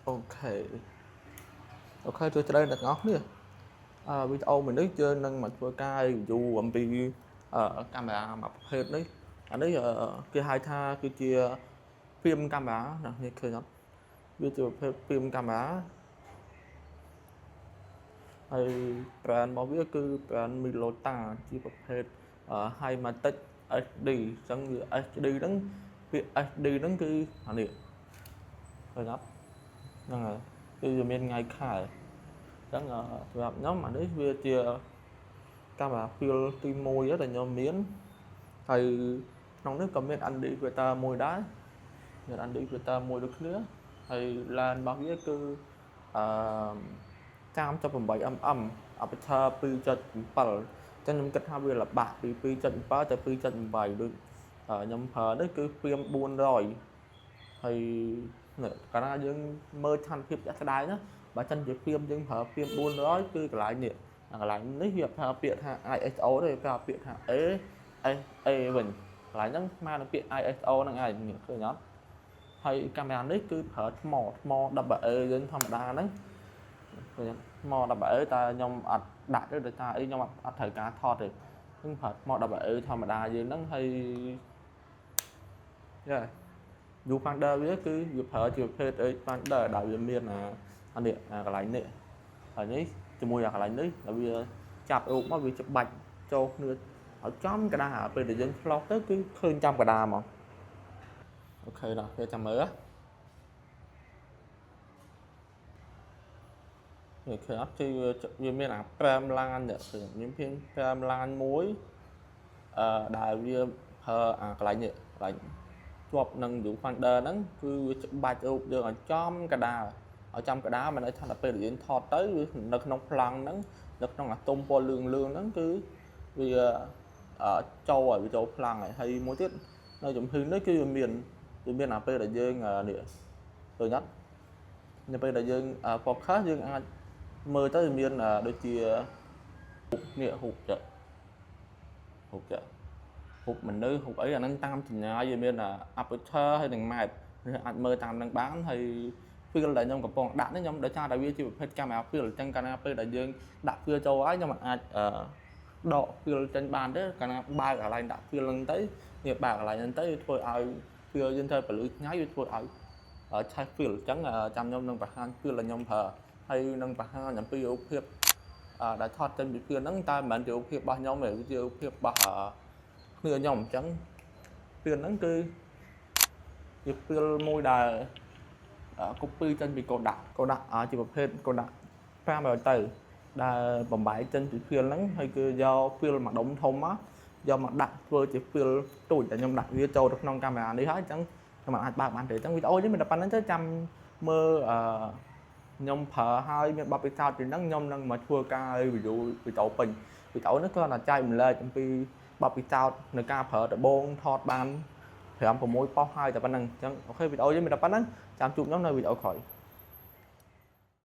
ok ok tôi đây là ngóc nè video mình nói chơi nâng mặt vừa cai dù âm bị camera mà hết đấy anh ấy cái hai tha cái chia phim camera nè nhưเคย nhắm video phim camera ហើយ brand របស់វាគឺ brand Milota ជាប្រភេទ Himatic HD អញ្ចឹងវា HD ហ្នឹងពាក្យ HD ហ្នឹងគឺអានេះឃើញអត់ហ្នឹងហើយគឺវាមានថ្ងៃខែអញ្ចឹងសម្រាប់ខ្ញុំអានេះវាជាកាមេរ៉ា field ទី1ដែលខ្ញុំមានហើយក្នុងនេះក៏មាន indicator មួយដែរមាន indicator មួយដូចគ្នាហើយ lens របស់វាគឺអឺ 3.8mm aperture 2.7 ចឹងខ្ញុំគិតថាវាលបាក់ពី 2.7 ទៅ 2.8 ដូចខ្ញុំប្រើនេះគឺ film 400 ហើយកាលណាយើងមើលស្ថានភាពជាក់ស្ដែងណាបើចឹងជា film យើងប្រើ film 400 គឺកន្លែងនេះកន្លែងនេះវាប្រើពាក្យថា ISO ទេប្រើពាក្យថា A វិញកន្លែងហ្នឹងស្មើនឹងពាក្យ ISO ហ្នឹងឯងឃើញអត់ហើយកាមេរ៉ានេះគឺប្រើថ្ម AA យើងធម្មតាហ្នឹងឃើញថ្ម AA តែខ្ញុំអត់ដាក់ទេដោយសារអីខ្ញុំអត់ត្រូវការថតទេខ្ញុំប្រើថ្ម AA ធម្មតាយើងហ្នឹងហើយviewfinder វាគឺវាប្រើជាប្រភេទ viewfinder ដែលវាមានអានេះកន្លែងនេះហើយនេះជាមួយអាកន្លែងនេះដែលវាចាប់រូបមកវាច្បាច់ចូលគ្នាឲ្យចំកណ្ដាលពេលដែលយើងឆ្លុះទៅគឺឃើញចំកណ្ដាលមកអូខេដល់ពេលចាំមើលនេះឃើញអត់គឺវាមានអា5ឡាននេះឃើញមានភាគ5ឡានមួយដែលវាប្រើអាកន្លែងនេះកន្លែងជាប់នឹង viewfinder ហ្នឹងគឺវាច្បាច់រូបយើងឲ្យចំកណ្ដាលឲ្យចំកណ្ដាលមិនឲ្យថាដល់ពេលយើងថតទៅវានៅក្នុងប្លង់ហ្នឹងនៅក្នុងអាទុំពណ៌លឿងហ្នឹងគឺវាចូលឲ្យវាចូលប្លង់ហើយមួយទៀតនៅចំហឺនេះគឺវាមានអាពេលដែលយើងនេះឃើញអត់នៅពេលដែលយើង focus យើងអាចមើលទៅវាមានដូចជានេះរូបមនុស្សរូបអីអាហ្នឹងតាមចម្ងាយវាមាន aperture ហើយនឹង map អាចមើលតាមនឹងបានហើយ field ដែលខ្ញុំកំពុងដាក់នេះខ្ញុំដោយសារតែវាជាប្រភេទកាមេរ៉ា field អញ្ចឹងកាលណាពេលដែលយើងដាក់ field ចូលហើយខ្ញុំអាចដក field ចេញបានទេកាលណាបើកកន្លែងដាក់ field ហ្នឹងទៅវាបើកកន្លែងហ្នឹងទៅធ្វើឲ្យ field យើងត្រូវពលឺថ្ងៃវាធ្វើឲ្យឆេះ field អញ្ចឹងចាំខ្ញុំនឹងបង្ហាញ field ដែលខ្ញុំប្រើហើយនឹងបង្ហាញអំពីរូបភាពដែលថតចេញពី field ហ្នឹងតែមិនមែនជារូបភាពរបស់ខ្ញុំទេវាជារូបភាពរបស់គ្នាខ្ញុំអញ្ចឹង field ហ្នឹងគឺជា field មួយដែលcopy ចេញពី Kodak ជាប្រភេទ Kodak 500ទៅដែលបំបែកចេញពី field ហ្នឹងហើយគឺយក field មួយដុំធំមកយកមកដាក់ធ្វើជា field ទូចតែខ្ញុំដាក់វាចូលទៅក្នុងកាមេរ៉ានេះហើយអញ្ចឹងខ្ញុំអាចបើកបានទេអញ្ចឹងវីដេអូនេះមានតែប៉ុណ្្នឹងទេចាំមើលខ្ញុំប្រើហើយមានបទពិសោធន៍ពីហ្នឹងខ្ញុំនឹងមកធ្វើការ review វីដេអូពេញវីដេអូនេះគ្រាន់តែចែកម្លែកអំពីបទពិសោធន៍នៃការប្រើដបងថតបាន5 6 ប៉ុសហើយតែប៉ុណ្្នឹងអញ្ចឹងអូខេវីដេអូនេះមានតែប៉ុណ្្នឹងចាំជួបខ្ញុំនៅវីដេអូក្រោយ